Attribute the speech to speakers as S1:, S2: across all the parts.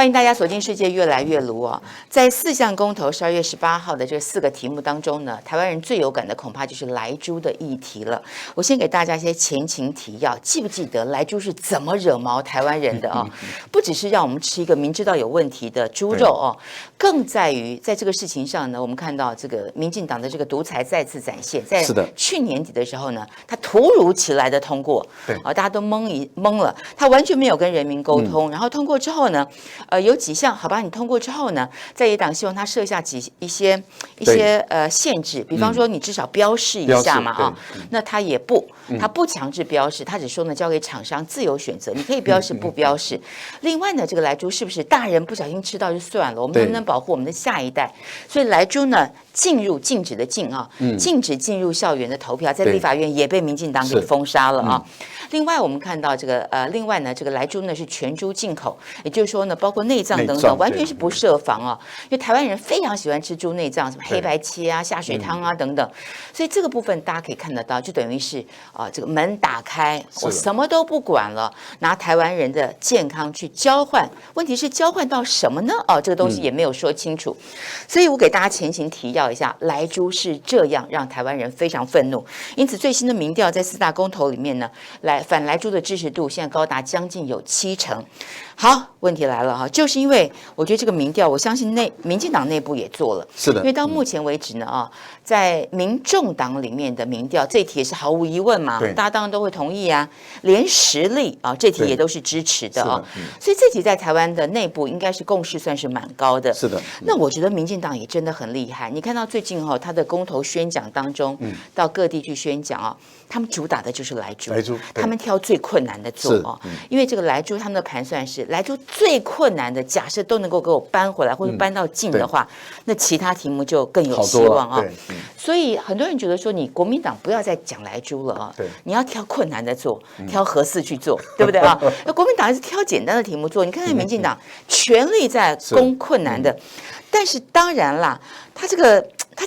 S1: 欢迎大家锁定世界越来越卢哦。在4项公投12月18号的这4个题目当中呢，台湾人最有感的恐怕就是莱猪的议题了。我先给大家一些前情提要，记不记得莱猪是怎么惹毛台湾人的哦？不只是让我们吃一个明知道有问题的猪肉哦，更在于在这个事情上呢，我们看到这个民进党的这个独裁再次展现。在去年底的时候呢，他突如其来的通过，大家都懵了，他完全没有跟人民沟通，然后通过之后呢？有几项，好吧，你通过之后呢，在野党希望他设下一些限制，比方说你至少标示一下嘛啊，那他也不，他不强制标示，他只说呢交给厂商自由选择，你可以标示不标示。另外呢，这个莱猪是不是大人不小心吃到就算了，我们能不能保护我们的下一代？所以莱猪呢禁止的禁啊，禁止进入校园的投票，在立法院也被民进党给封杀了啊。另外我们看到这个另外呢，这个莱猪呢是全猪进口，也就是说呢，包括内脏等等，完全是不设防啊。因为台湾人非常喜欢吃猪内脏，什么黑白切啊、下水汤啊等等，所以这个部分大家可以看得到，就等于是这个门打开，我什么都不管了，拿台湾人的健康去交换。问题是交换到什么呢？这个东西也没有说清楚。所以我给大家前情提要一下，莱猪是这样让台湾人非常愤怒。因此最新的民调在4大公投里面呢，反莱猪的支持度现在高达将近有70%。好，问题来了哈，就是因为我觉得这个民调，我相信民进党内部也做了，
S2: 是的，
S1: 因为到目前为止呢在民众党里面的民调，这题也是毫无疑问嘛，大家当然都会同意啊，连实力这题也都是支持的所以这题在台湾的内部应该是共识算是蛮高的。
S2: 是的，
S1: 那我觉得民进党也真的很厉害，你看到最近他的公投宣讲当中，到各地去宣讲他们主打的就是莱猪，他们挑最困难的做因为这个莱猪他们的盘算是莱猪最困难的，假设都能够给我搬回来或者搬到近的话，那其他题目就更有希望所以很多人觉得说，你国民党不要再讲莱猪了你要挑困难的做，挑核四去做，对不对那国民党还是挑简单的题目做。你看看民进党全力在攻困难的，但是当然啦，他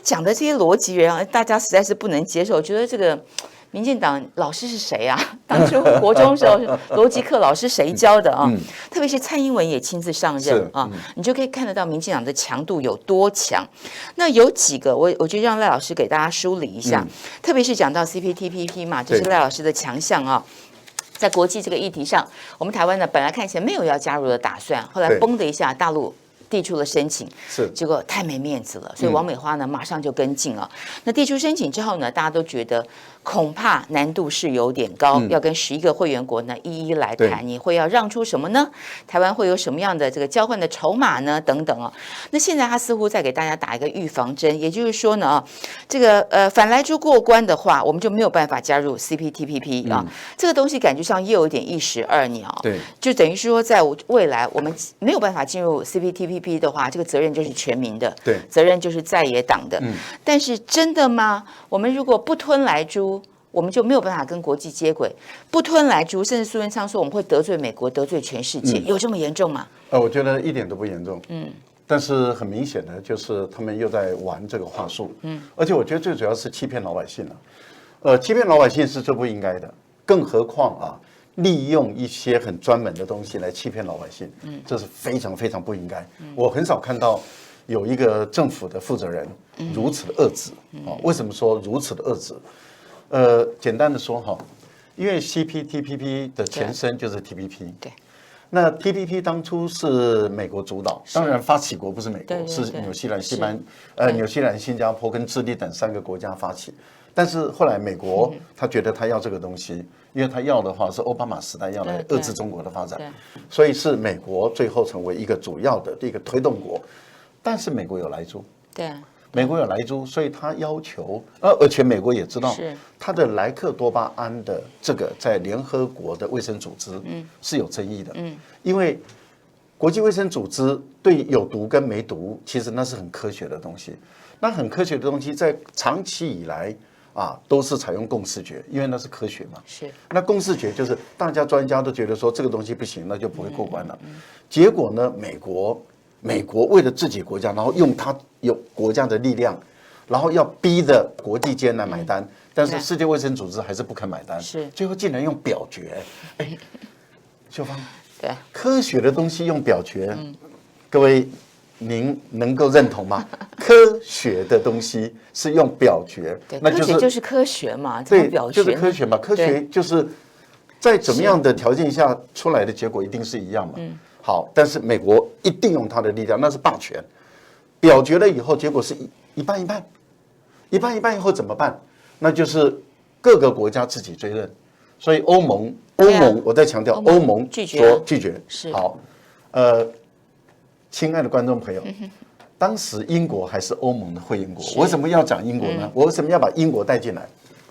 S1: 讲的这些逻辑让大家实在是不能接受，觉得这个。民进党老师是谁啊？当初国中时候逻辑课老师谁教的特别是蔡英文也亲自上任你就可以看得到民进党的强度有多强。那有几个我觉得让赖老师给大家梳理一下，特别是讲到 CPTPP 嘛，这是赖老师的强项在国际这个议题上，我们台湾呢本来看起来没有要加入的打算，后来嘣的一下，大陆递出了申请，结果太没面子了，所以王美花呢马上就跟进了。那递出申请之后呢，大家都觉得恐怕难度是有点高，要跟11个会员国呢一一来谈，你会要让出什么呢？台湾会有什么样的这个交换的筹码呢？等等那现在他似乎在给大家打一个预防针，也就是说呢这个反莱猪过关的话，我们就没有办法加入 CPTPP 这个东西感觉上又有点一石二鸟，就等于说在未来我们没有办法进入 CPTPP。的话，这个责任就是全民的，责任就是在野党的。但是真的吗？我们如果不吞莱猪，我们就没有办法跟国际接轨。不吞莱猪，甚至苏贞昌说我们会得罪美国，得罪全世界，有这么严重吗？
S2: 我觉得一点都不严重。但是很明显的就是他们又在玩这个话术。而且我觉得最主要是欺骗老百姓了。欺骗老百姓是最不应该的，更何况利用一些很专门的东西来欺骗老百姓，这是非常非常不应该。我很少看到有一个政府的负责人如此的恶质为什么说如此的恶质？简单的说因为 CPTPP 的前身就是 TPP， 那 TPP 当初是美国主导，当然发起国不是美国，是纽西兰、纽西兰、新加坡跟智利等3个国家发起。但是后来美国他觉得他要这个东西，因为他要的话是奥巴马时代要来遏制中国的发展，所以是美国最后成为一个主要的一个推动国。但是美国有莱猪，美国有莱猪，所以他要求而且美国也知道他的莱克多巴胺的这个在联合国的卫生组织是有争议的，因为国际卫生组织对有毒跟没毒，其实那是很科学的东西。那很科学的东西在长期以来都是采用共识决，因为那是科学嘛。那共识决就是大家专家都觉得说这个东西不行，那就不会过关了。结果呢，美国为了自己国家，然后用他有国家的力量，然后要逼着国际间来买单，但是世界卫生组织还是不肯买单，最后竟然用表决。秀芳，
S1: 对，
S2: 科学的东西用表决，各位您能够认同吗？科学的东西是用表决，
S1: 那就是科学嘛，
S2: 对，就是科学嘛，科学就是在怎么样的条件下出来的结果一定是一样嘛。好，但是美国一定用它的力量，那是霸权。表决了以后，结果是一半一半，一半一半以后怎么办？那就是各个国家自己追认。所以欧盟，我在强调，欧盟说拒绝。好，亲爱的观众朋友，当时英国还是欧盟的会员国，我为什么要讲英国呢？我为什么要把英国带进来？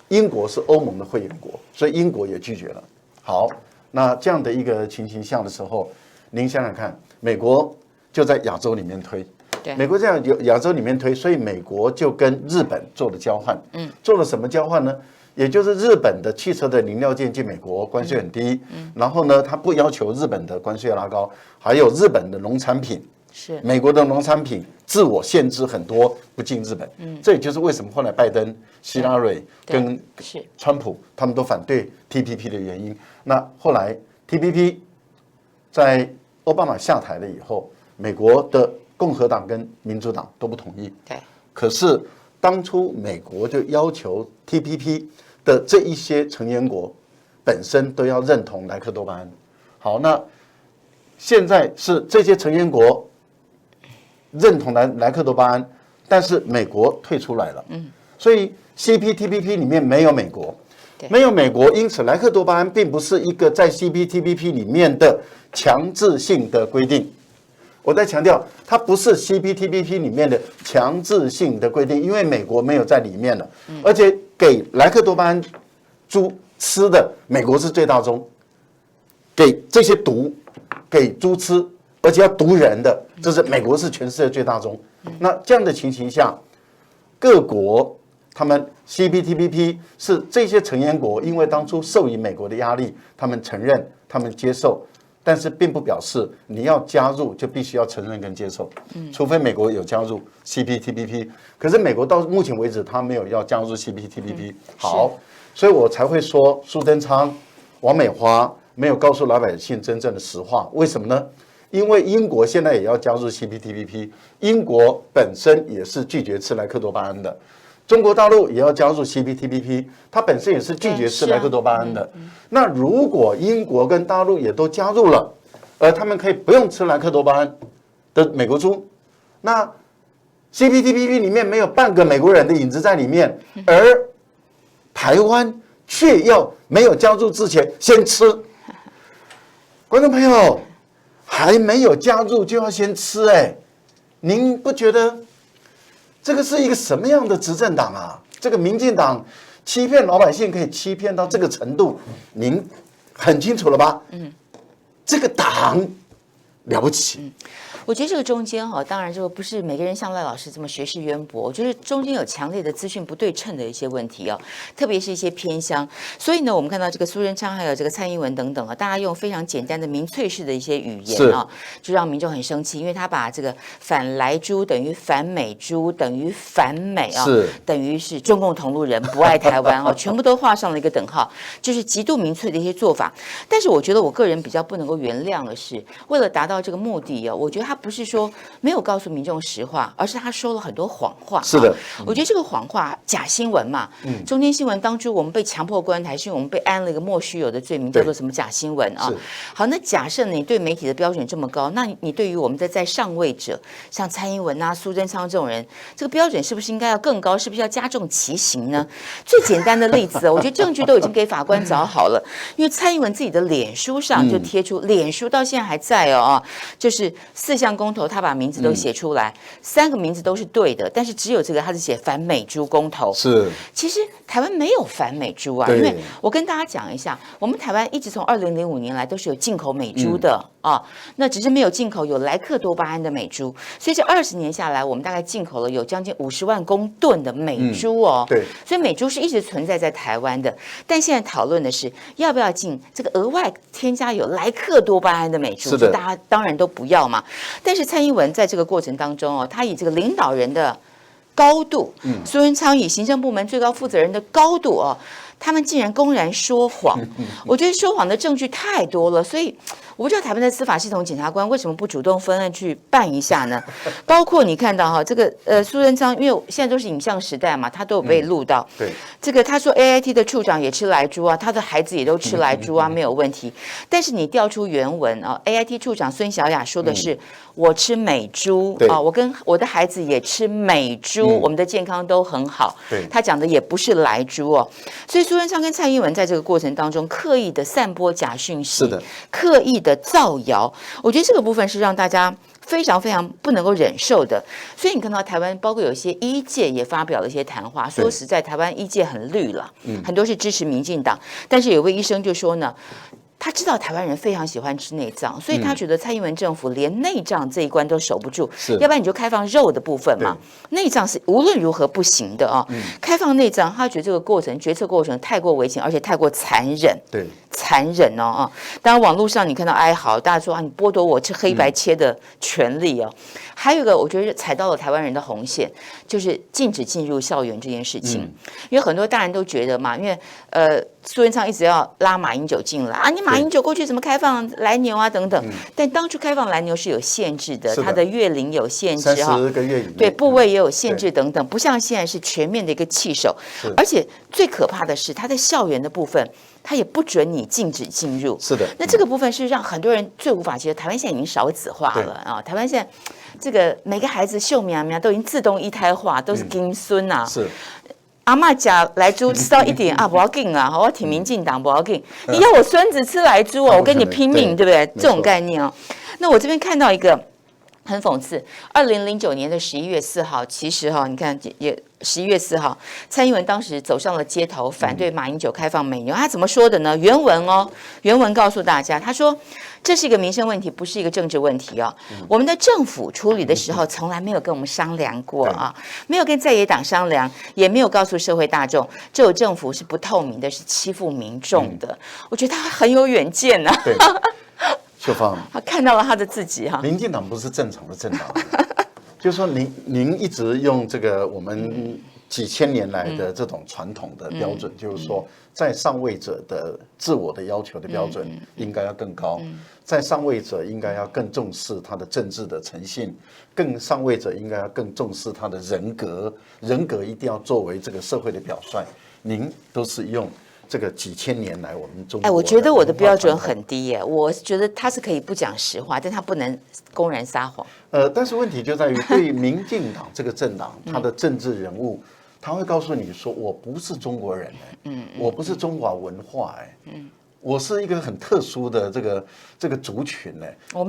S2: 英国是欧盟的会员国，所以英国也拒绝了。好，那这样的一个情形下的时候，您想想看，美国就在亚洲里面推，美国在亚洲里面推，所以美国就跟日本做了交换。做了什么交换呢？也就是日本的汽车的零料件进美国关税很低，然后呢，他不要求日本的关税拉高，还有日本的农产品，
S1: 是
S2: 美国的农产品自我限制很多，不进日本。这也就是为什么后来拜登、希拉蕊跟川普他们都反对 TPP 的原因。那后来 TPP 在奥巴马下台了以后，美国的共和党跟民主党都不同意。
S1: 对，
S2: 可是当初美国就要求 TPP 的这一些成员国本身都要认同莱克多巴胺。好，那现在是这些成员国认同莱克多巴胺，但是美国退出来了。所以 CPTPP 里面没有美国，没有美国，因此莱克多巴胺并不是一个在 CPTPP 里面的强制性的规定。我在强调，它不是 CPTPP 里面的强制性的规定，因为美国没有在里面了，而且给莱克多巴胺猪吃的，美国是最大宗，给这些毒给猪吃，而且要毒人的，这是美国是全世界最大宗。那这样的情形下，各国他们 CPTPP 是这些成员国，因为当初受以美国的压力，他们承认，他们接受。但是并不表示你要加入就必须要承认跟接受，除非美国有加入 CPTPP。可是美国到目前为止，他没有要加入 CPTPP。好，所以我才会说苏贞昌、王美花没有告诉老百姓真正的实话。为什么呢？因为英国现在也要加入 CPTPP， 英国本身也是拒绝吃莱克多巴胺的。中国大陆也要加入 CPTPP， 它本身也是拒绝吃莱克多巴胺的。那如果英国跟大陆也都加入了，而他们可以不用吃莱克多巴胺的美国猪，那 CPTPP 里面没有半个美国人的影子在里面，而台湾却要没有加入之前先吃。观众朋友，还没有加入就要先吃，您不觉得？这个是一个什么样的执政党啊？这个民进党欺骗老百姓可以欺骗到这个程度，您很清楚了吧？这个党了不起。
S1: 我觉得这个中间当然就不是每个人像赖老师这么学识渊博，我觉得中间有强烈的资讯不对称的一些问题特别是一些偏乡。所以呢，我们看到这个苏贞昌还有这个蔡英文等等大家用非常简单的民粹式的一些语言就让民众很生气，因为他把这个反莱猪等于反美猪等于反美等于是中共同路人，不爱台湾全部都画上了一个等号，就是极度民粹的一些做法。但是我觉得我个人比较不能够原谅的是，为了达到这个目的我觉得他不是说没有告诉民众实话，而是他说了很多谎话。
S2: 是的，
S1: 我觉得这个谎话假新闻嘛，中天新闻当初我们被强迫关台，是因为我们被安了一个莫须有的罪名，叫做什么假新闻好，那假设你对媒体的标准这么高，那你对于我们的在上位者，像蔡英文苏贞昌这种人，这个标准是不是应该要更高？是不是要加重其刑呢？最简单的例子我觉得证据都已经给法官找好了，因为蔡英文自己的脸书上就贴出，脸书到现在还在就是4项公投，他把名字都写出来，3个名字都是对的，但是只有这个他是写反美猪公投。
S2: 是，
S1: 其实台湾没有反美猪因为我跟大家讲一下，我们台湾一直从2005年来都是有进口美猪的那只是没有进口有莱克多巴胺的美猪，所以这20年下来，我们大概进口了有将近50万公吨的美猪
S2: 对，
S1: 所以美猪是一直存在在台湾的，但现在讨论的是要不要进这个额外添加有莱克多巴胺的美猪，大家当然都不要嘛。但是蔡英文在这个过程当中他以这个领导人的高度，苏贞昌以行政部门最高负责人的高度他们竟然公然说谎，我觉得说谎的证据太多了，所以我不知道台湾的司法系统检察官为什么不主动分案去办一下呢？包括你看到哈，这个苏贞昌，因为现在都是影像时代嘛，他都有被录到。
S2: 对，
S1: 这个他说 AIT 的处长也吃莱猪啊，他的孩子也都吃莱猪啊，没有问题。但是你调出原文啊 ，AIT 处长孙小雅说的是。我吃美猪啊，我跟我的孩子也吃美猪，我们的健康都很好。他讲的也不是莱猪哦，所以苏贞昌跟蔡英文在这个过程当中刻意的散播假讯息，刻意的造谣，我觉得这个部分是让大家非常非常不能够忍受的。所以你看到台湾，包括有一些医界也发表了一些谈话，说实在，台湾医界很绿了，很多是支持民进党，但是有位医生就说呢。他知道台湾人非常喜欢吃内脏，所以他觉得蔡英文政府连内脏这一关都守不住，要不然你就开放肉的部分嘛，内脏是无论如何不行的啊。开放内脏，他觉得这个过程决策过程太过危险，而且太过残忍，残忍哦啊！当然网络上你看到哀嚎，大家说啊，你剥夺我吃黑白切的权利哦。还有一个，我觉得踩到了台湾人的红线，就是禁止进入校园这件事情，因为很多大人都觉得嘛，因为苏贞昌一直要拉马英九进来啊，你马英九过去怎么开放来牛啊等等，但当初开放来牛是有限制的，它的月龄有限制哈
S2: ，30个月以内，
S1: 对部位也有限制等等，不像现在是全面的一个弃守，而且最可怕的是，它在校园的部分。他也不准你禁止进入，
S2: 是的。
S1: 那这个部分是让很多人最无法接受。台湾现在已经少子化了啊，台湾现在这个每个孩子秀苗苗都已经自动一胎化，都是金孙啊。
S2: 是。
S1: 阿嬷家来猪吃到一点啊，不要紧啊，我挺民进党不要紧。你要我孙子吃来猪哦，我跟你拼命，对不对？这种概念哦。那我这边看到一个很讽刺，2009年的11月4号，其实哈，你看也。11月4号，蔡英文当时走上了街头，反对马英九开放美牛。他怎么说的呢？原文哦，原文告诉大家，他说这是一个民生问题，不是一个政治问题哦。我们的政府处理的时候，从来没有跟我们商量过啊，没有跟在野党商量，也没有告诉社会大众，这种政府是不透明的，是欺负民众的。我觉得他很有远见啊。
S2: 对，秀芳，
S1: 他看到了他的自己哈。
S2: 民进党不是正常的政党。就是说您一直用这个我们几千年来的这种传统的标准，就是说，在上位者的自我的要求的标准应该要更高，在上位者应该要更重视他的政治的诚信，上位者应该要更重视他的人格，人格一定要作为这个社会的表率。您都是用这个几千年来我们中国，
S1: 我觉得我的标准很低耶，我觉得他是可以不讲实话，但他不能公然撒谎。
S2: 但是问题就在于，对民进党这个政党，他的政治人物，他会告诉你说，我不是中国人，我不是中华文化，我是一个很特殊的这个族群，
S1: 我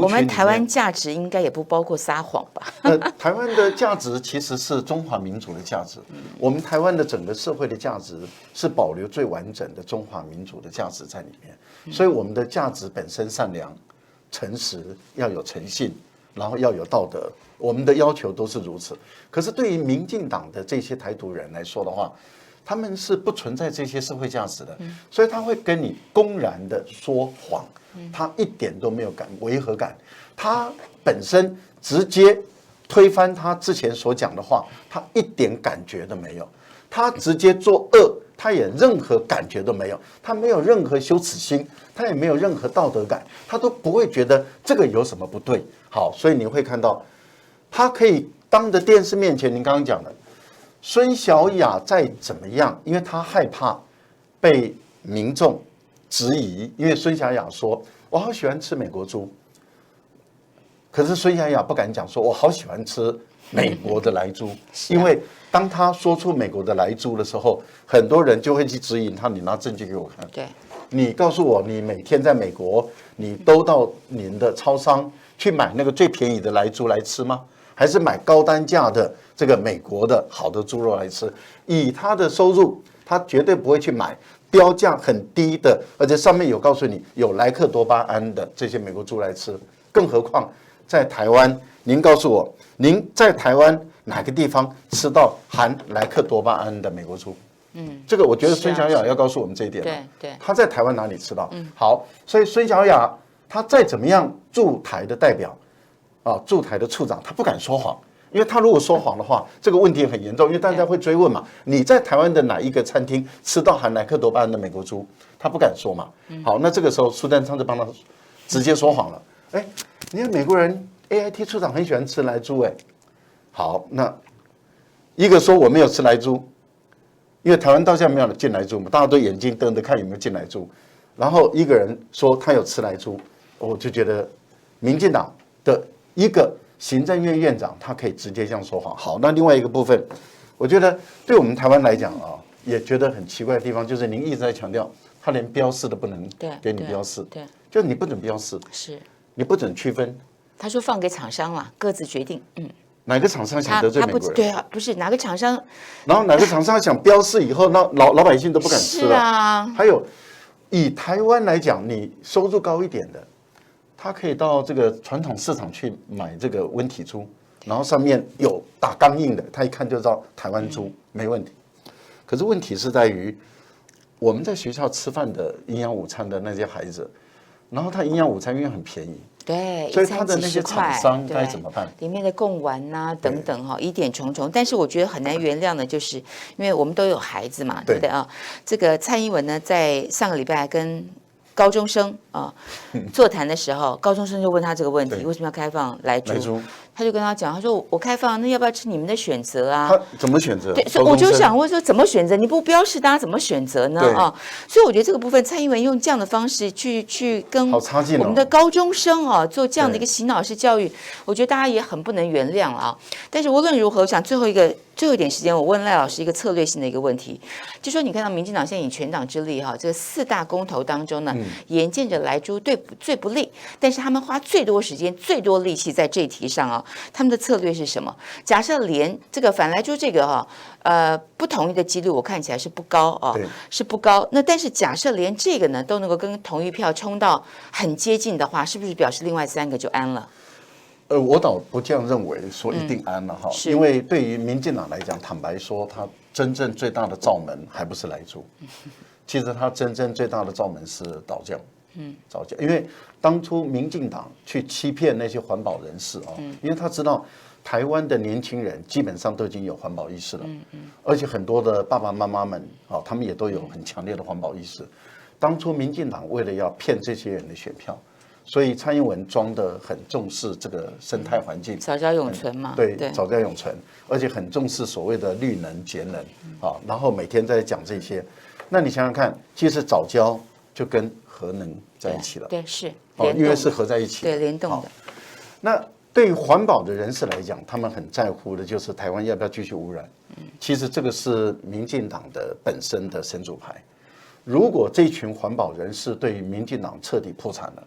S1: 们台湾价值应该也不包括撒谎吧？
S2: 台湾的价值其实是中华民族的价值，我们台湾的整个社会的价值是保留最完整的中华民族的价值在里面，所以我们的价值本身善良、诚实，要有诚信。然后要有道德，我们的要求都是如此。可是对于民进党的这些台独人来说的话，他们是不存在这些社会价值的，所以他会跟你公然的说谎，他一点都没有违和感，他本身直接推翻他之前所讲的话，他一点感觉都没有，他直接作恶，他也任何感觉都没有，他没有任何羞耻心，他也没有任何道德感，他都不会觉得这个有什么不对。好，所以你会看到，他可以当着电视面前，您刚刚讲的孙小雅再怎么样，因为他害怕被民众质疑，因为孙小雅说我好喜欢吃美国猪，可是孙小雅不敢讲说我好喜欢吃美国的莱猪，因为当他说出美国的莱猪的时候，很多人就会去质疑他，你拿证据给我看，
S1: 对，
S2: 你告诉我你每天在美国，你都到您的超商去买那个最便宜的莱猪来吃吗？还是买高单价的这个美国的好的猪肉来吃？以他的收入，他绝对不会去买标价很低的，而且上面有告诉你有莱克多巴胺的这些美国猪来吃。更何况在台湾，您告诉我，您在台湾哪个地方吃到含莱克多巴胺的美国猪？这个我觉得孙小雅要告诉我们这一点。
S1: 对，
S2: 他在台湾哪里吃到？好，所以孙小雅他再怎么样驻台的代表驻台的处长，他不敢说谎，因为他如果说谎的话，这个问题很严重，因为大家会追问嘛，你在台湾的哪一个餐厅吃到含莱克多巴胺的美国猪？他不敢说嘛。好，那这个时候苏贞昌就帮他直接说谎了。哎，你看美国人 AIT 处长很喜欢吃莱猪，哎，好，那一个说我没有吃莱猪，因为台湾到现在没有进莱猪嘛，大家都眼睛瞪着看有没有进莱猪。然后一个人说他有吃莱猪，我就觉得民进党的一个行政院院长他可以直接这样说谎。好，那另外一个部分，我觉得对我们台湾来讲啊，也觉得很奇怪的地方，就是您一直在强调，他连标示都不能给你标示，
S1: 对，
S2: 就是你不准标示，
S1: 是
S2: 你不准区分。
S1: 他说放给厂商了，各自决定。
S2: 哪个厂商想得罪美国人？
S1: 对啊，不是哪个厂商，
S2: 然后哪个厂商想标示以后，那老百姓都不敢吃了。
S1: 是啊，
S2: 还有以台湾来讲，你收入高一点的，他可以到这个传统市场去买这个温体猪，然后上面有打钢印的，他一看就知道台湾猪，没问题。可是问题是在于，我们在学校吃饭的营养午餐的那些孩子，然后他营养午餐因为很便宜。
S1: 对，
S2: 所以他的那些厂商该怎么办？
S1: 里面的贡丸呐等等哈，疑点重重。但是我觉得很难原谅的，就是因为我们都有孩子嘛，对不对啊？这个蔡英文呢，在上个礼拜跟高中生座谈的时候，高中生就问他这个问题：为什么要开放莱猪？他就跟他讲，他说我开放，那要不要吃你们的选择啊？
S2: 他怎么选择？
S1: 对，所以我就想问说，怎么选择？你不标示，大家怎么选择呢？啊，所以我觉得这个部分，蔡英文用这样的方式去跟我们的高中生做这样的一个洗脑式教育，我觉得大家也很不能原谅啊。但是无论如何，我想最后一点时间，我问赖老师一个策略性的一个问题，就说你看到民进党现在以全党之力这个4大公投当中呢，眼见着莱猪最不利，但是他们花最多时间、最多力气在这一题上他们的策略是什么？假设连这个反莱猪这个不同意的几率，我看起来是不高是不高。那但是假设连这个呢都能够跟同意票冲到很接近的话，是不是表示另外3个就安了？
S2: 我倒不这样认为，说一定安了因为对于民进党来讲，坦白说，他真正最大的罩门还不是莱猪，其实他真正最大的罩门是藻浆。藻浆，因为当初民进党去欺骗那些环保人士因为他知道台湾的年轻人基本上都已经有环保意识了，而且很多的爸爸妈妈们他们也都有很强烈的环保意识。当初民进党为了要骗这些人的选票，所以蔡英文装得很重视这个生态环境，
S1: 藻礁永存嘛，
S2: 对，藻礁永存，而且很重视所谓的绿能节能然后每天在讲这些。那你想想看，其实藻礁就跟核能在一起了，
S1: 对，是
S2: 因为是合在一起，
S1: 对，联动的。
S2: 那对于环保的人士来讲，他们很在乎的就是台湾要不要继续污染。其实这个是民进党的本身的神主牌。如果这群环保人士对于民进党彻底破产了、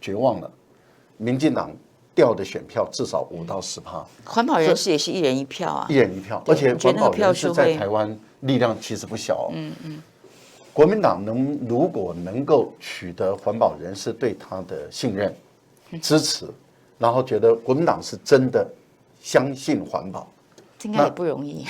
S2: 绝望了，民进党掉的选票至少5到10%。
S1: 环保人士也是1人1票啊
S2: ，1人1票，而且环保人士在台湾力量其实不小国民党如果能够取得环保人士对他的信任、支持，然后觉得国民党是真的相信环保，
S1: 应该也不容易。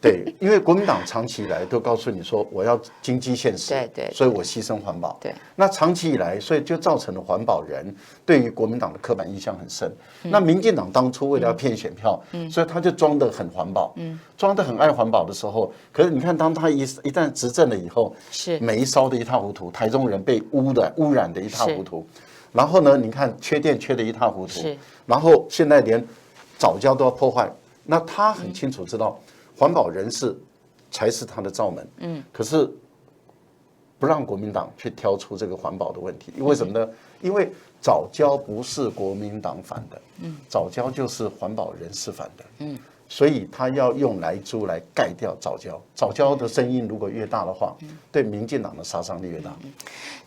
S2: 对，因为国民党长期以来都告诉你说我要经济现实，
S1: 对，
S2: 所以我牺牲环保。
S1: 对，
S2: 那长期以来，所以就造成了环保人对于国民党的刻板印象很深。那民进党当初为了要骗选票，所以他就装得很环保，装得很爱环保的时候，可是你看，当他一旦执政了以后，
S1: 是
S2: 煤烧得一塌糊涂，台中人被污染的一塌糊涂，然后呢，你看缺电缺得一塌糊涂，然后现在连藻礁都要破坏，那他很清楚知道。环保人士才是他的罩门，可是不让国民党去挑出这个环保的问题，为什么呢？因为藻礁不是国民党反的，藻礁就是环保人士反的，所以他要用莱猪来盖掉藻礁。藻礁的声音如果越大的话，对民进党的杀伤力越大。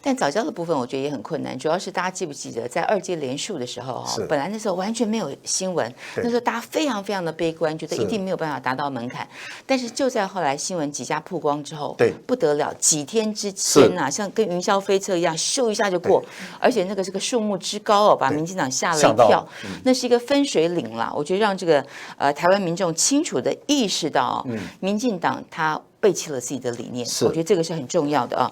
S1: 但藻礁的部分我觉得也很困难，主要是大家记不记得在2届连署的时候本来那时候完全没有新闻，那时候大家非常非常的悲观，觉得一定没有办法达到门槛。但是就在后来新闻几家曝光之后，不得了，几天之间像跟云霄飞车一样，咻一下就过，而且那个是个数目之高把民进党吓了一跳。那是一个分水岭啦，我觉得让这个台湾民众清楚的意识到民进党他背弃了自己的理念，我觉得这个是很重要的